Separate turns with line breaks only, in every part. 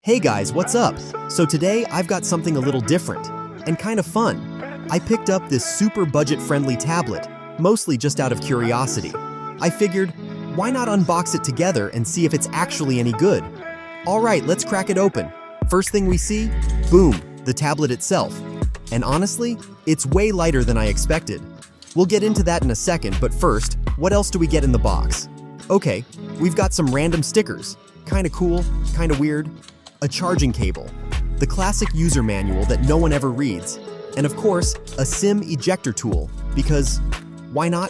Hey guys, what's up? So today I've got something a little different and kind of fun. I picked up this super budget-friendly tablet, mostly just out of curiosity. I figured, why not unbox it together and see if it's actually any good? All right, let's crack it open. First thing we see, boom, the tablet itself. And honestly, it's way lighter than I expected. We'll get into that in a second, but first, what else do we get in the box? Okay, we've got some random stickers. Kinda cool, kinda weird. A charging cable, the classic user manual that no one ever reads, and of course, a SIM ejector tool, because why not?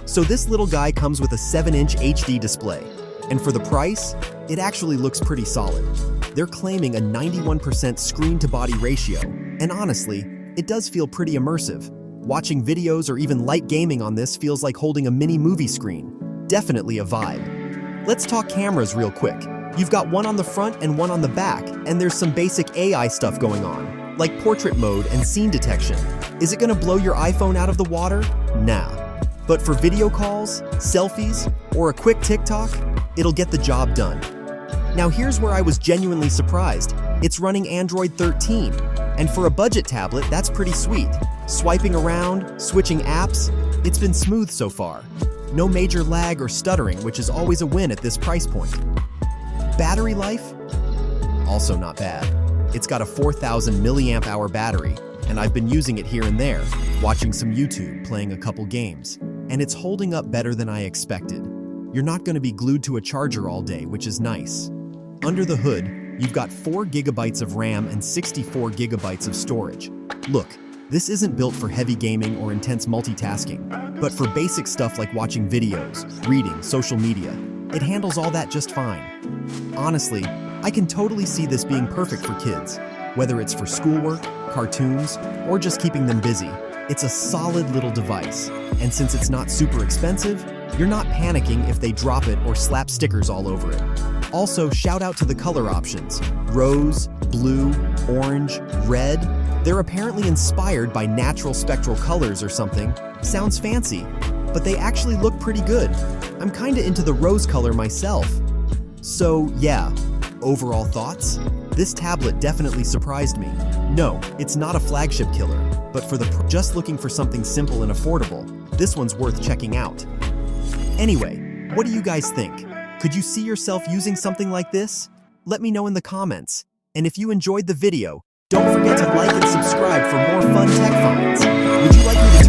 So this little guy comes with a 7-inch HD display, and for the price, it actually looks pretty solid. They're claiming a 91% screen-to-body ratio, and honestly, it does feel pretty immersive. Watching videos or even light gaming on this feels like holding a mini movie screen. Definitely a vibe. Let's talk cameras real quick. You've got one on the front and one on the back, and there's some basic AI stuff going on, like portrait mode and scene detection. Is it gonna blow your iPhone out of the water? Nah. But for video calls, selfies, or a quick TikTok, it'll get the job done. Now here's where I was genuinely surprised. It's running Android 13, and for a budget tablet, that's pretty sweet. Swiping around, switching apps, it's been smooth so far. No major lag or stuttering, which is always a win at this price point. Battery life? Also not bad. It's got a 4,000 milliamp hour battery, and I've been using it here and there, watching some YouTube, playing a couple games, and it's holding up better than I expected. You're not going to be glued to a charger all day, which is nice. Under the hood, you've got 4 gigabytes of RAM and 64 gigabytes of storage. Look, this isn't built for heavy gaming or intense multitasking, but for basic stuff like watching videos, reading, social media. It handles all that just fine. Honestly, I can totally see this being perfect for kids, whether it's for schoolwork, cartoons, or just keeping them busy. It's a solid little device, and since it's not super expensive, you're not panicking if they drop it or slap stickers all over it. Also, shout out to the color options. Rose, blue, orange, red. They're apparently inspired by natural spectral colors or something. Sounds fancy, but they actually look pretty good. I'm kinda into the rose color myself. So yeah, overall thoughts? This tablet definitely surprised me. No, it's not a flagship killer, but for just looking for something simple and affordable, this one's worth checking out. Anyway, what do you guys think? Could you see yourself using something like this? Let me know in the comments. And if you enjoyed the video, don't forget to like and subscribe for more fun tech finds. Would you like me to